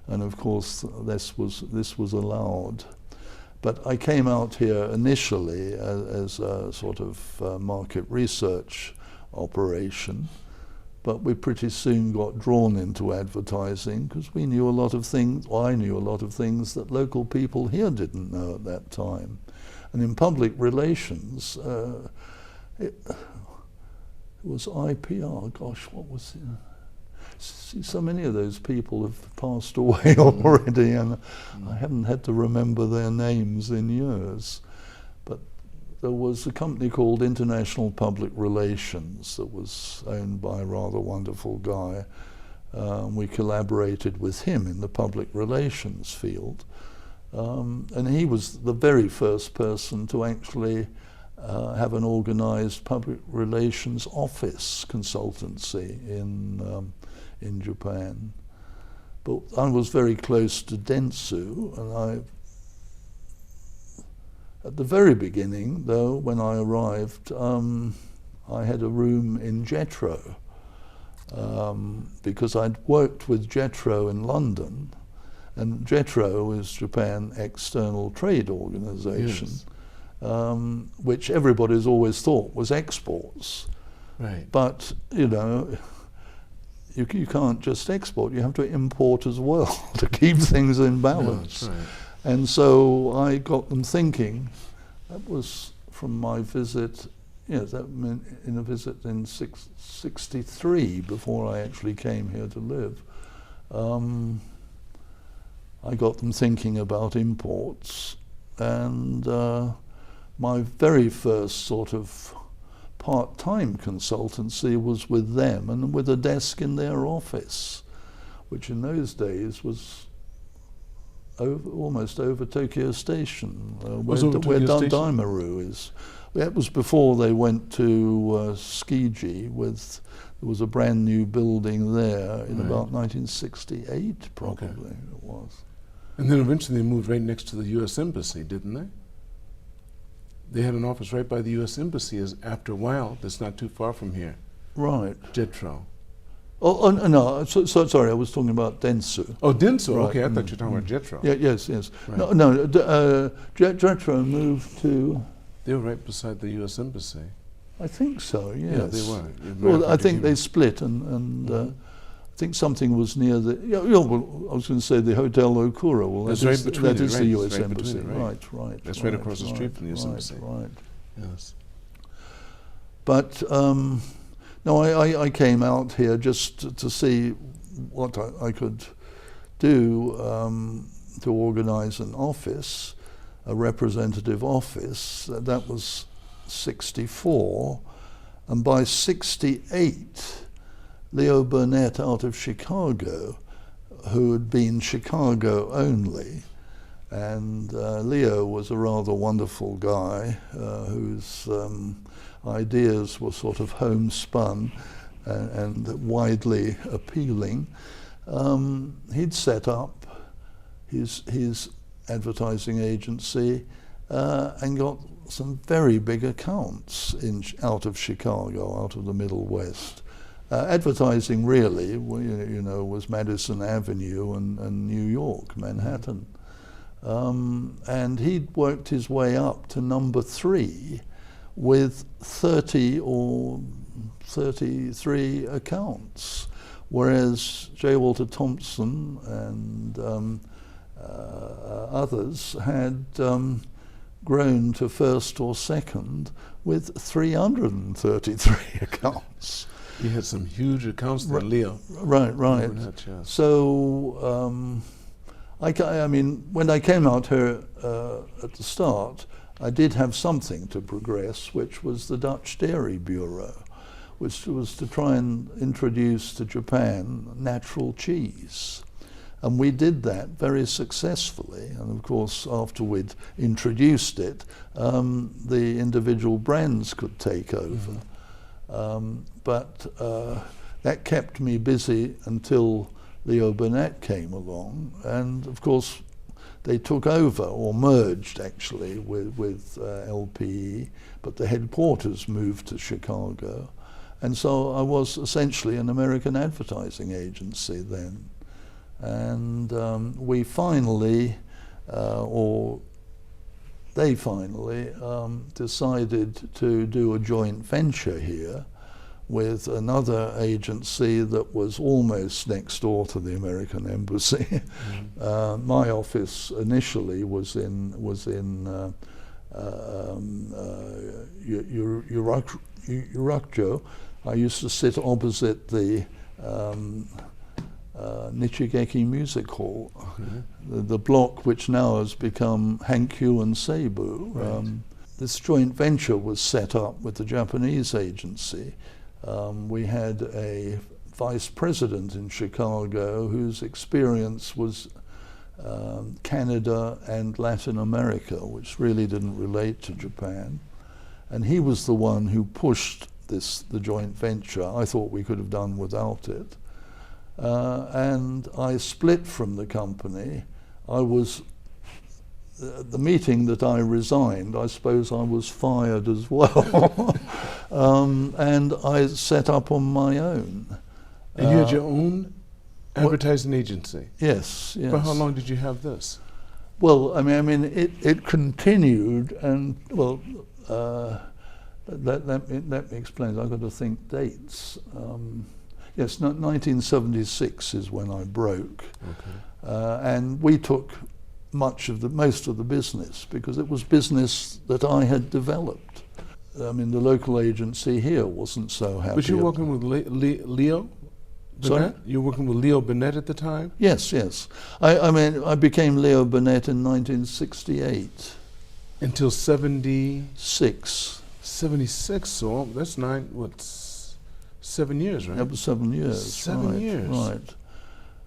And of course, this was allowed. But I came out here initially as a sort of market research operation, but we pretty soon got drawn into advertising because we knew a lot of things, well, I knew a lot of things that local people here didn't know at that time. And in public relations, it was IPR, gosh, what was it? See, so many of those people have passed away already, and I haven't had to remember their names in years. But there was a company called International Public Relations that was owned by a rather wonderful guy. We collaborated with him in the public relations field. And he was the very first person to actually have an organized public relations office consultancy in Japan. But I was very close to Dentsu, and at the very beginning, though, when I arrived, I had a room in Jetro, because I'd worked with Jetro in London, and Jetro is Japan External Trade Organization, yes. Which everybody's always thought was exports. Right. But, you know, you can't just export, you have to import as well to keep things in balance. No, that's right. And so I got them thinking. That was from my visit, yes, that meant in a visit in 63, before I actually came here to live. I got them thinking about imports, and my very first sort of part-time consultancy was with them, and with a desk in their office, which in those days was almost over Tokyo Station, where Daimaru is. That was before they went to Tsukiji. There was a brand new building there in about 1968, probably it was. And then eventually they moved right next to the US Embassy, didn't they? They had an office right by the US Embassy after a while, that's not too far from here. Right. Jetro. Oh no, so sorry, I was talking about Dentsu. Oh, Dentsu, right. Okay, I thought you were talking about Jetro. Yeah, yes. Right. Jetro moved to... They were right beside the US Embassy. I think so, yes. Yeah, they were. Well, I think they split, and I think something was near the... well, I was going to say the Hotel Okura. Well, that is the US Embassy. Right. That's right across the street from the US Embassy. Right. Yes. But... no, I came out here just to see what I could do to organize an office, a representative office. That was 64. And by 68, Leo Burnett out of Chicago, who had been Chicago only, and Leo was a rather wonderful guy whose ideas were sort of homespun and widely appealing. He'd set up his advertising agency and got some very big accounts out of Chicago, out of the Middle West. Advertising really, you know, was Madison Avenue and New York, Manhattan. And he'd worked his way up to number 3 with 30 or 33 accounts, whereas J. Walter Thompson and others had grown to first or second with 333 accounts. You had some huge accounts there, Leo. Right. Burnett, yes. So, I mean, when I came out here at the start, I did have something to progress, which was the Dutch Dairy Bureau, which was to try and introduce to Japan natural cheese. And we did that very successfully. And of course, after we'd introduced it, the individual brands could take over. But that kept me busy until Leo Burnett came along. And of course, they took over, or merged actually, with LPE, but the headquarters moved to Chicago. And so I was essentially an American advertising agency then. And we finally, or they finally, decided to do a joint venture here with another agency that was almost next door to the American embassy. My office initially was in Urukjo. I used to sit opposite the Nichi-Ei Music Hall, the block which now has become Hankyu and Seibu. Right. This joint venture was set up with the Japanese agency. We had a vice president in Chicago whose experience was Canada and Latin America, which really didn't relate to Japan. And he was the one who pushed the joint venture. I thought we could have done without it. And I split from the company. I was, the meeting that I resigned, I suppose I was fired as well. And I set up on my own. And you had your own advertising agency? Yes. For how long did you have this? Well, I mean, it continued, and well, let me explain. I've got to think dates. Yes, 1976 is when I broke, and we took most of the business because it was business that I had developed. I mean, the local agency here wasn't so happy. But you were working with Leo Burnett? Sorry? You were working with Leo Burnett at the time? Yes. I mean, I became Leo Burnett in 1968. Until 76. 76, so that's 7 years, right? That was 7 years. 7 years. Right.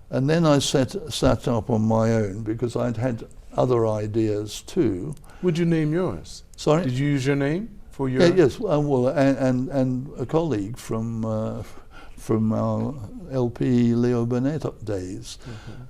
And then I sat up on my own because I'd had other ideas too. Would you name yours? Sorry? Did you use your name for your? Yes. Well, and a colleague from our LP Leo Burnett days,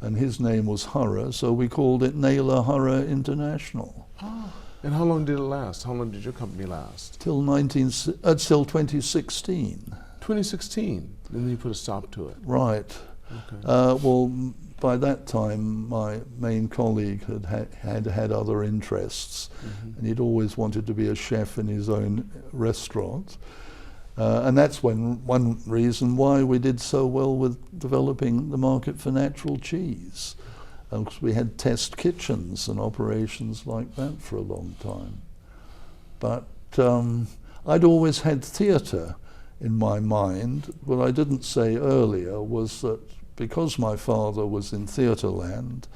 and his name was Hara, so we called it Naylor Hara International. Oh. And how long did it last? How long did your company last? Till 2016. 2016. And then you put a stop to it. Right. Okay. Well, by that time, my main colleague had other interests, and he'd always wanted to be a chef in his own restaurant. And that's one reason why we did so well with developing the market for natural cheese. Because we had test kitchens and operations like that for a long time. But I'd always had theatre in my mind. What I didn't say earlier was that because my father was in theatre land,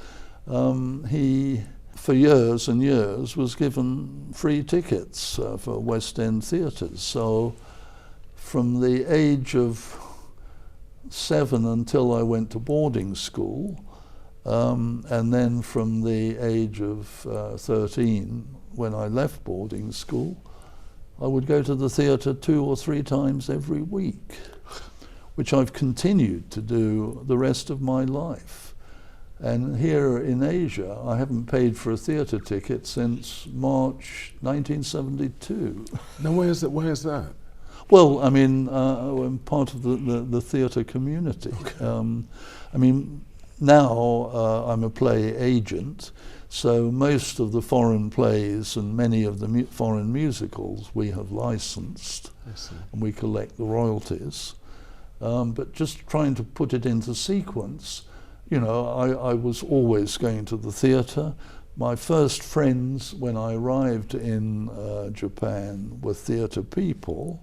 he, for years and years, was given free tickets for West End theatres. So from the age of 7 until I went to boarding school, and then from the age of 13, when I left boarding school, I would go to the theatre 2 or 3 times every week, which I've continued to do the rest of my life. And here in Asia, I haven't paid for a theatre ticket since March 1972. Now, why is that? Well, I mean, I'm part of the theatre community. Okay. I mean, now I'm a play agent, so most of the foreign plays and many of the foreign musicals we have licensed, and we collect the royalties. But just trying to put it into sequence, you know, I was always going to the theatre, my first friends when I arrived in Japan were theatre people.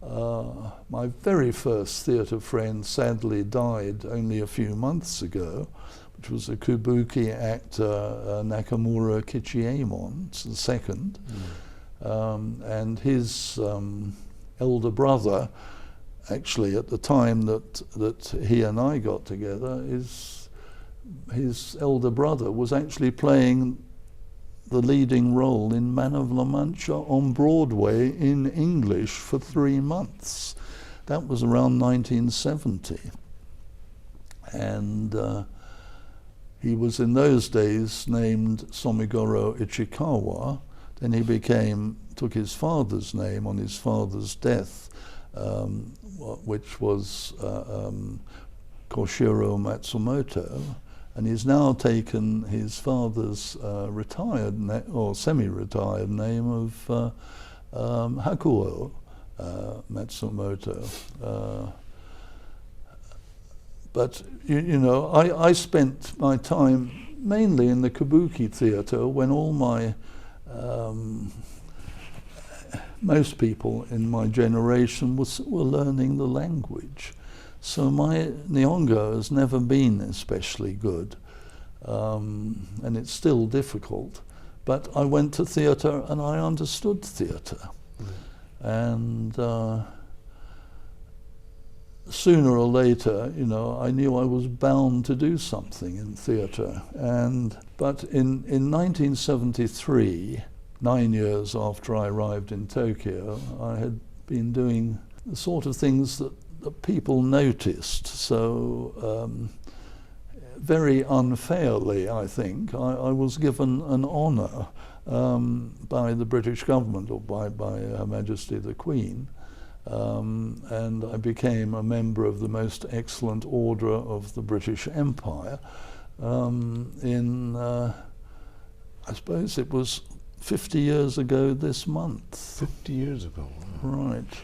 My very first theatre friend sadly died only a few months ago, which was a Kabuki actor, Nakamura Kichiemon II. And his elder brother, actually at the time that he and I got together, his elder brother was actually playing the leading role in Man of La Mancha on Broadway in English for 3 months. That was around 1970. And he was in those days named Somigoro Ichikawa. Then he took his father's name on his father's death, which was Koshiro Matsumoto. And he's now taken his father's retired or semi-retired name of Hakuo Matsumoto. But you know, I spent my time mainly in the Kabuki theatre when all my most people in my generation were learning the language. So my Nihongo has never been especially good, and it's still difficult. But I went to theatre and I understood theatre. And sooner or later, you know, I knew I was bound to do something in theatre. But in 1973, 9 years after I arrived in Tokyo, I had been doing the sort of things that people noticed. So very unfairly, I think, I was given an honour by the British government, or by Her Majesty the Queen, and I became a member of the Most Excellent Order of the British Empire in, I suppose it was 50 years ago this month. 50 years ago. Wow. Right.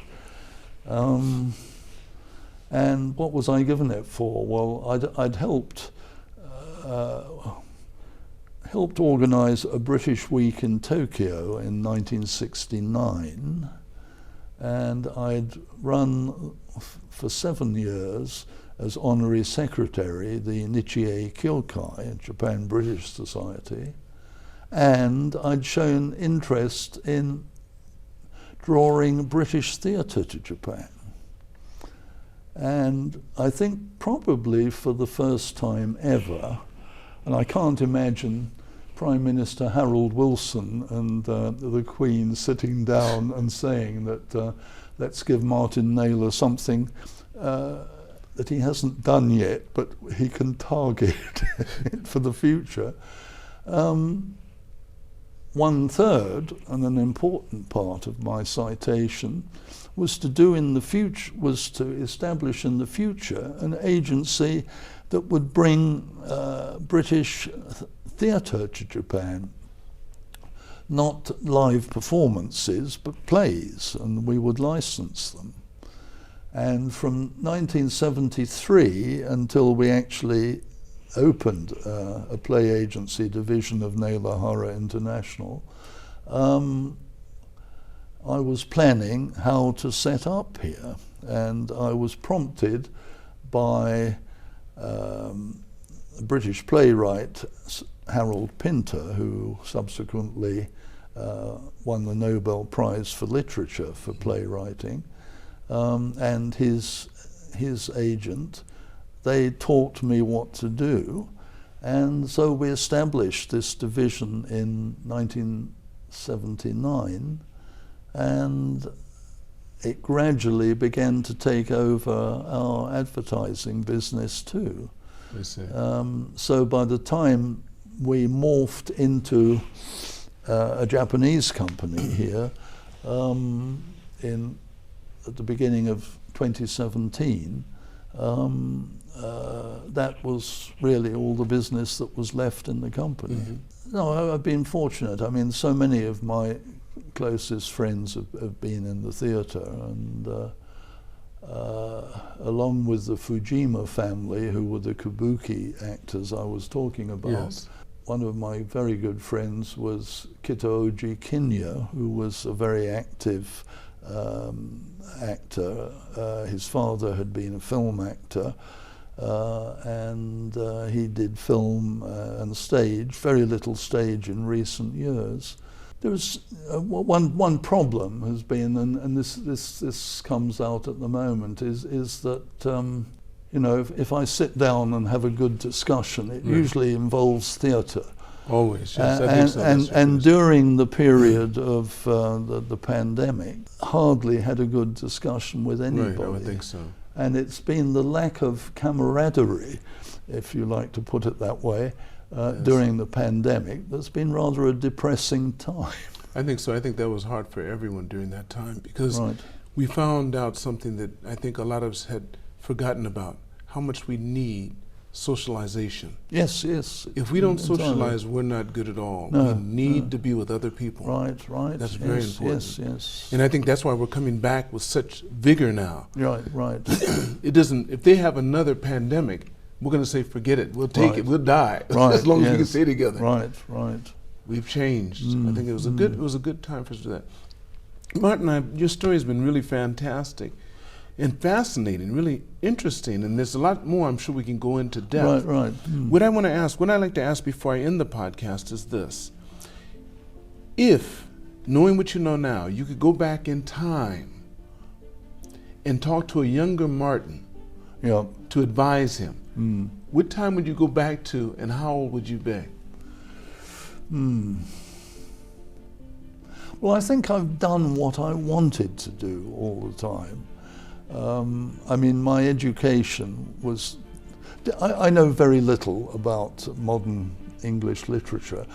And what was I given it for? Well, I'd helped organise a British week in Tokyo in 1969, and I'd run for 7 years as honorary secretary the Nichi-Ei Kyokai, Japan-British Society, and I'd shown interest in drawing British theatre to Japan. And I think probably for the first time ever, and I can't imagine Prime Minister Harold Wilson and the Queen sitting down and saying that let's give Martyn Naylor something that he hasn't done yet, but he can target for the future. 1/3, and an important part of my citation, was to establish in the future an agency that would bring British theatre to Japan. Not live performances, but plays, and we would license them. And from 1973 until we actually opened a play agency division of Naylor Hara International, I was planning how to set up here, and I was prompted by a British playwright, Harold Pinter, who subsequently won the Nobel Prize for Literature for playwriting, and his agent. They taught me what to do, and so we established this division in 1979, and it gradually began to take over our advertising business too. I see. So by the time we morphed into a Japanese company here at the beginning of 2017, that was really all the business that was left in the company. Mm-hmm. No, I've been fortunate. I mean, so many of my closest friends have been in the theatre, and along with the Fujima family, who were the Kabuki actors I was talking about, yes, one of my very good friends was Kitooji Kinya, who was a very active actor. His father had been a film actor, and he did film and stage, very little stage in recent years. There was one problem has been, and this comes out at the moment, is that you know, if I sit down and have a good discussion, it usually involves theatre. Always, yes. I think so. And during the period of the pandemic, hardly had a good discussion with anybody. Right, I would think so. And it's been the lack of camaraderie, if you like to put it that way, during the pandemic that's been rather a depressing time. I think so. I think that was hard for everyone during that time, because we found out something that I think a lot of us had forgotten about, how much we need socialization. Yes, yes. If we don't socialize, we're not good at all. No, we need to be with other people. Right. That's very important. Yes. And I think that's why we're coming back with such vigor now. Right. It doesn't, if they have another pandemic, we're going to say, forget it. We'll take it. We'll die. As long as we can stay together. Right. We've changed. I think it was a good time for us to do that. Martyn, your story has been really fantastic and fascinating, really interesting, and there's a lot more I'm sure we can go into depth. Right. What I want to ask, what I like to ask before I end the podcast is this. If, knowing what you know now, you could go back in time and talk to a younger Martyn to advise him, what time would you go back to and how old would you be? Well, I think I've done what I wanted to do all the time. I mean, my education was, I know very little about modern English literature.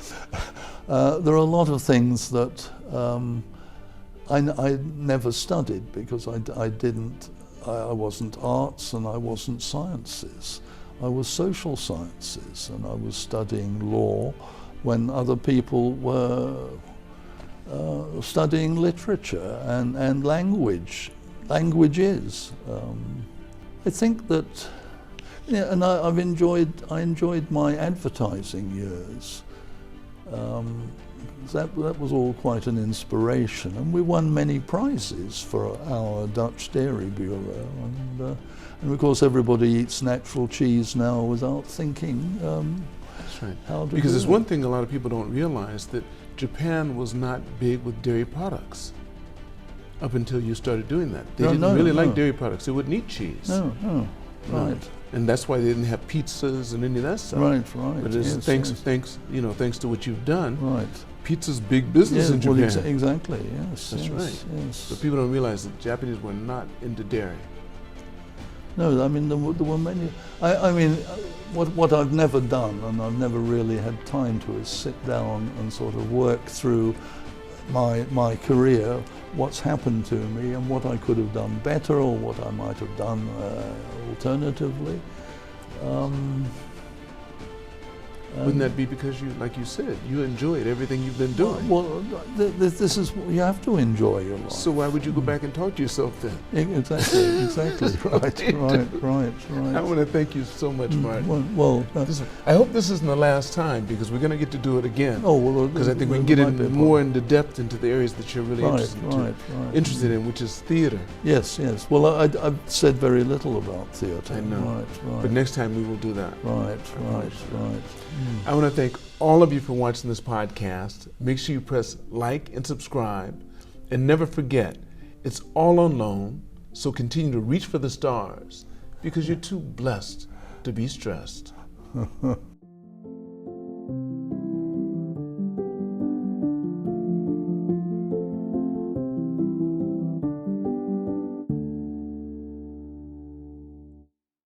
There are a lot of things that I never studied because I wasn't arts and I wasn't sciences. I was social sciences, and I was studying law when other people were studying literature and languages. I think that, and I enjoyed my advertising years. That was all quite an inspiration, and we won many prizes for our Dutch Dairy Bureau, and of course everybody eats natural cheese now without thinking. That's right. How to because do there's it. one thing a lot of people don't realize, that Japan was not big with dairy products up until you started doing that. They didn't really like dairy products. They wouldn't eat cheese. No. Right. And that's why they didn't have pizzas and any of that stuff. Right. But it's thanks to what you've done. Right. Pizza's big business in Japan. Well, exactly. Yes. That's right. Yes. But people don't realize that Japanese were not into dairy. No, I mean there were many. I mean, what I've never done, and I've never really had time to, is sit down and sort of work through my career, what's happened to me, and what I could have done better, or what I might have done alternatively. Wouldn't that be because you, like you said, you enjoyed everything you've been doing? Well, this is, you have to enjoy your life. So why would you go back and talk to yourself then? Exactly. Right. I want to thank you so much, Martyn. Well, I hope this isn't the last time, because we're going to get to do it again. Oh, well, because I think we can get more into depth into the areas that you're really interested in, which is theater. Yes. Well, I've said very little about theatre. I know. Right. But next time we will do that. Right. I want to thank all of you for watching this podcast. Make sure you press like and subscribe. And never forget, it's all on loan, so continue to reach for the stars, because you're too blessed to be stressed.